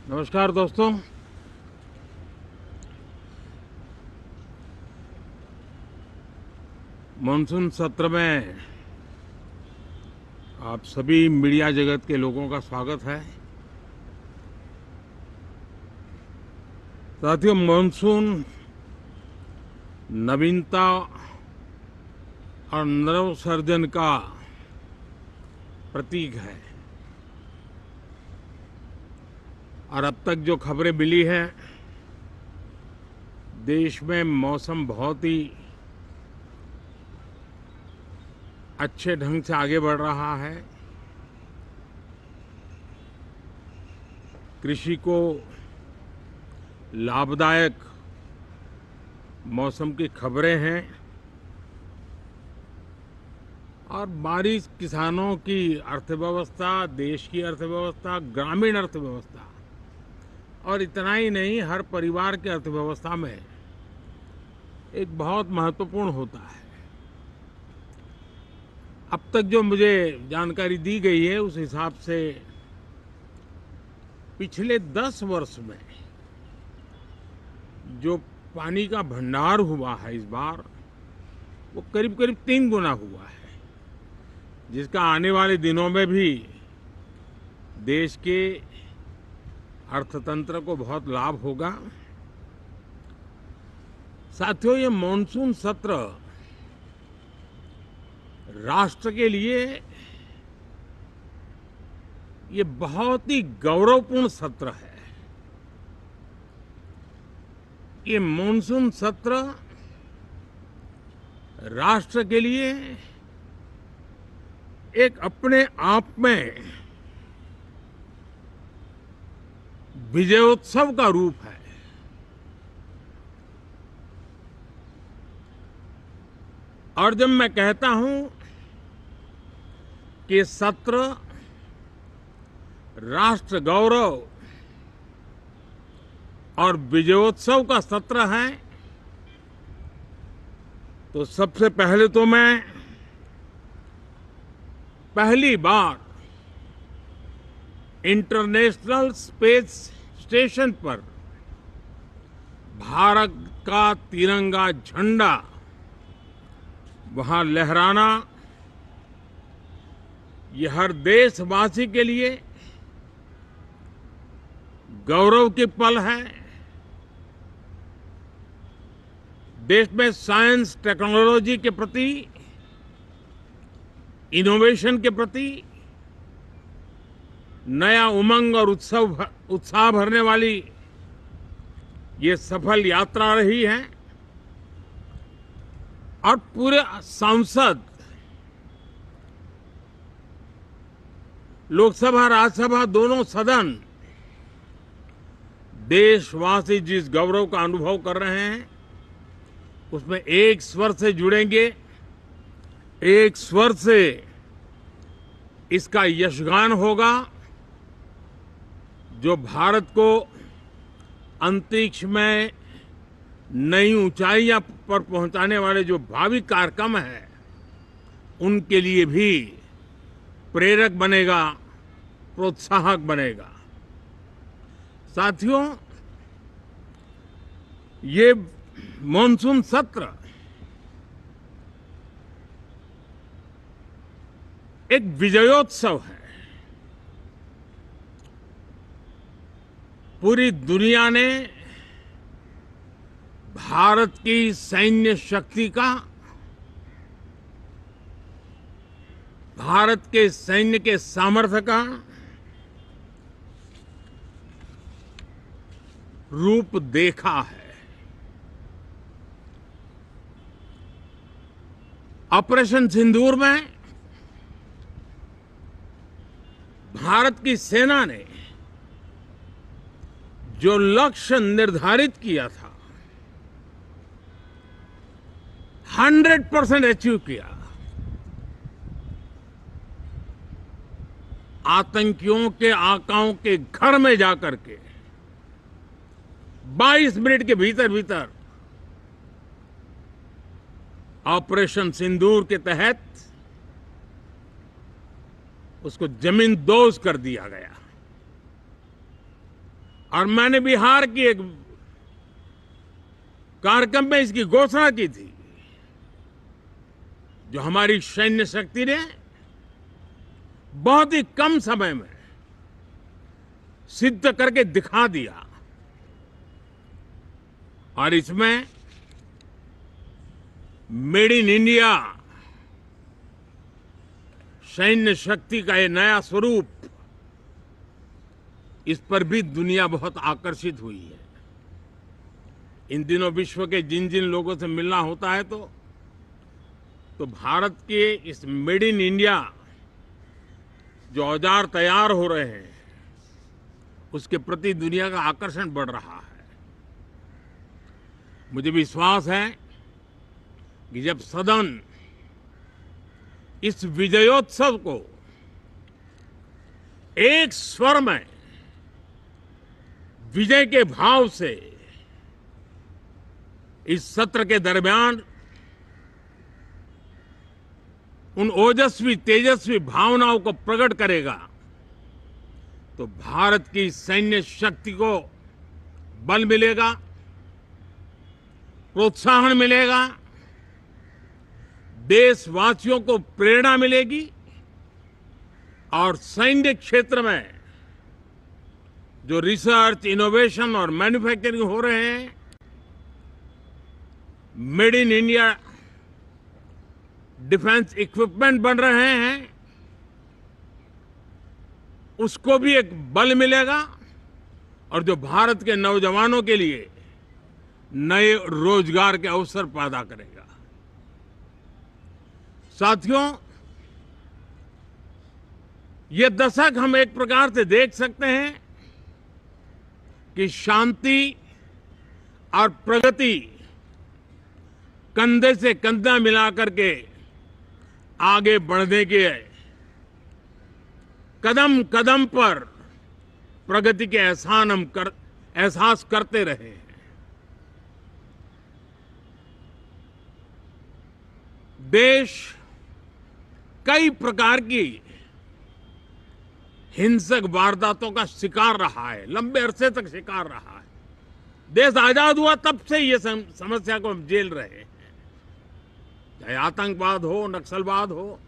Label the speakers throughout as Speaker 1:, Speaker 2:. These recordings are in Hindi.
Speaker 1: नमस्कार दोस्तों। मानसून सत्र में आप सभी मीडिया जगत के लोगों का स्वागत है। साथियों, मानसून नवीनता और नवसर्जन का प्रतीक है और अब तक जो खबरें मिली हैं, देश में मौसम बहुत ही अच्छे ढंग से आगे बढ़ रहा है। कृषि को लाभदायक मौसम की खबरें हैं और बारिश किसानों की अर्थव्यवस्था, देश की अर्थव्यवस्था, ग्रामीण अर्थव्यवस्था और इतना ही नहीं, हर परिवार की अर्थव्यवस्था में एक बहुत महत्वपूर्ण होता है। अब तक जो मुझे जानकारी दी गई है उस हिसाब से पिछले 10 वर्ष में जो पानी का भंडार हुआ है इस बार, वो करीब करीब 3 गुना हुआ है, जिसका आने वाले दिनों में भी देश के अर्थतंत्र को बहुत लाभ होगा। साथियों, ये मॉनसून सत्र राष्ट्र के लिए ये बहुत ही गौरवपूर्ण सत्र है। ये मॉनसून सत्र राष्ट्र के लिए एक अपने आप में विजयोत्सव का रूप है। और जब मैं कहता हूं कि सत्र राष्ट्र गौरव और विजयोत्सव का सत्र है, तो सबसे पहले तो मैं पहली बार इंटरनेशनल स्पेस स्टेशन पर भारत का तिरंगा झंडा वहां लहराना, ये हर देशवासी के लिए गौरव की पल है। देश में साइंस टेक्नोलॉजी के प्रति, इनोवेशन के प्रति नया उमंग और उत्साह भरने वाली ये सफल यात्रा रही है और पूरे सांसद, लोकसभा राज्यसभा दोनों सदन देशवासी जिस गौरव का अनुभव कर रहे हैं उसमें एक स्वर से जुड़ेंगे, एक स्वर से इसका यशगान होगा। जो भारत को अंतरिक्ष में नई ऊंचाइयां पर पहुंचाने वाले जो भावी कार्यक्रम हैं, उनके लिए भी प्रेरक बनेगा, प्रोत्साहक बनेगा। साथियों, ये मॉनसून सत्र एक विजयोत्सव है। पूरी दुनिया ने भारत की सैन्य शक्ति का, भारत के सैन्य के सामर्थ्य का रूप देखा है। ऑपरेशन सिंदूर में भारत की सेना ने जो लक्ष्य निर्धारित किया था, 100% अचीव किया। आतंकियों के आकाओं के घर में जाकर के 22 मिनट के भीतर भीतर ऑपरेशन सिंदूर के तहत उसको जमींदोज कर दिया गया। और मैंने बिहार की एक कार्यक्रम में इसकी घोषणा की थी, जो हमारी सैन्य शक्ति ने बहुत ही कम समय में सिद्ध करके दिखा दिया। और इसमें मेड इन इंडिया सैन्य शक्ति का ये नया स्वरूप, इस पर भी दुनिया बहुत आकर्षित हुई है। इन दिनों विश्व के जिन जिन लोगों से मिलना होता है तो भारत के इस मेड इन इंडिया जो औजार तैयार हो रहे हैं, उसके प्रति दुनिया का आकर्षण बढ़ रहा है। मुझे विश्वास है कि जब सदन इस विजयोत्सव को एक स्वर में विजय के भाव से इस सत्र के दरमियान उन ओजस्वी तेजस्वी भावनाओं को प्रकट करेगा, तो भारत की सैन्य शक्ति को बल मिलेगा, प्रोत्साहन मिलेगा, देशवासियों को प्रेरणा मिलेगी और सैन्य क्षेत्र में जो रिसर्च, इनोवेशन और मैन्युफैक्चरिंग हो रहे हैं, made in India defence equipment बन रहे हैं, उसको भी एक बल मिलेगा और जो भारत के नौजवानों के लिए नए रोजगार के अवसर पैदा करेगा। साथियों, ये दशक हम एक प्रकार से देख सकते हैं कि शांति और प्रगति कंधे से कंधा मिलाकर के आगे बढ़ने के कदम कदम पर प्रगति के एहसास करते रहे हैं। देश कई प्रकार की हिंसक वारदातों का शिकार रहा है, लंबे अरसे तक शिकार रहा है। देश आजाद हुआ तब से ये समस्या को हम झेल रहे हैं, चाहे आतंकवाद हो, नक्सलवाद हो।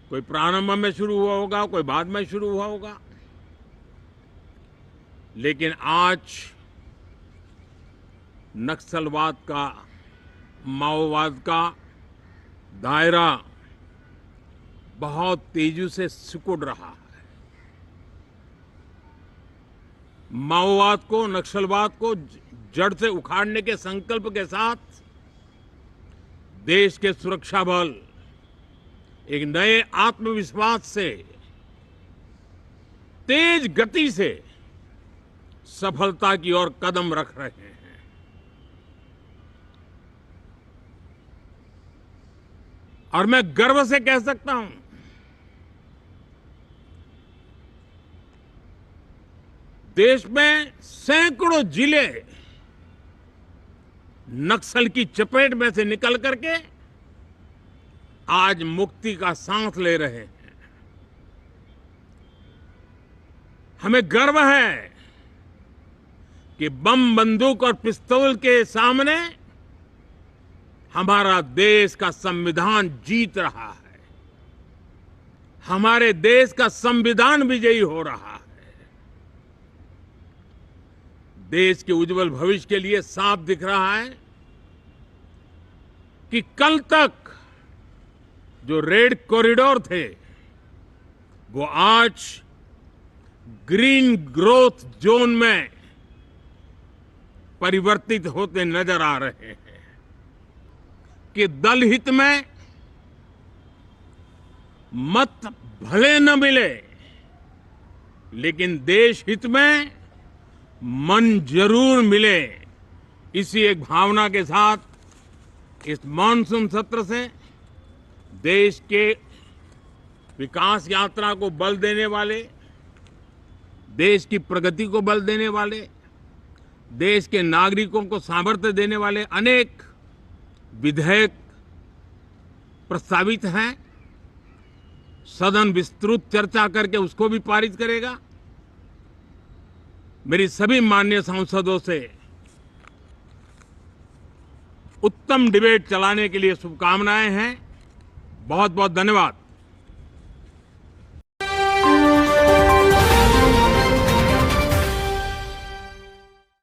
Speaker 1: कोई प्रारंभ में शुरू हुआ होगा, कोई बाद में शुरू हुआ होगा, लेकिन आज नक्सलवाद का, माओवाद का दायरा बहुत तेजी से सिकुड़ रहा है। माओवाद को, नक्सलवाद को जड़ से उखाड़ने के संकल्प के साथ देश के सुरक्षा बल एक नए आत्मविश्वास से, तेज गति से सफलता की ओर कदम रख रहे हैं। और मैं गर्व से कह सकता हूं, देश में सैकड़ों जिले नक्सल की चपेट में से निकल करके आज मुक्ति का सांस ले रहे हैं। हमें गर्व है कि बम, बंदूक और पिस्तौल के सामने हमारा देश का संविधान जीत रहा है, हमारे देश का संविधान विजयी हो रहा है। देश के उज्जवल भविष्य के लिए साफ दिख रहा है कि कल तक जो रेड कॉरिडोर थे, वो आज ग्रीन ग्रोथ जोन में परिवर्तित होते नजर आ रहे हैं। कि दल हित में मत भले न मिले, लेकिन देश हित में मन जरूर मिले। इसी एक भावना के साथ इस मानसून सत्र से देश के विकास यात्रा को बल देने वाले, देश की प्रगति को बल देने वाले, देश के नागरिकों को सामर्थ्य देने वाले अनेक विधेयक प्रस्तावित हैं। सदन विस्तृत चर्चा करके उसको भी पारित करेगा मेरी सभी माननीय सांसदों से उत्तम डिबेट चलाने के लिए शुभकामनाएं हैं। बहुत बहुत धन्यवाद।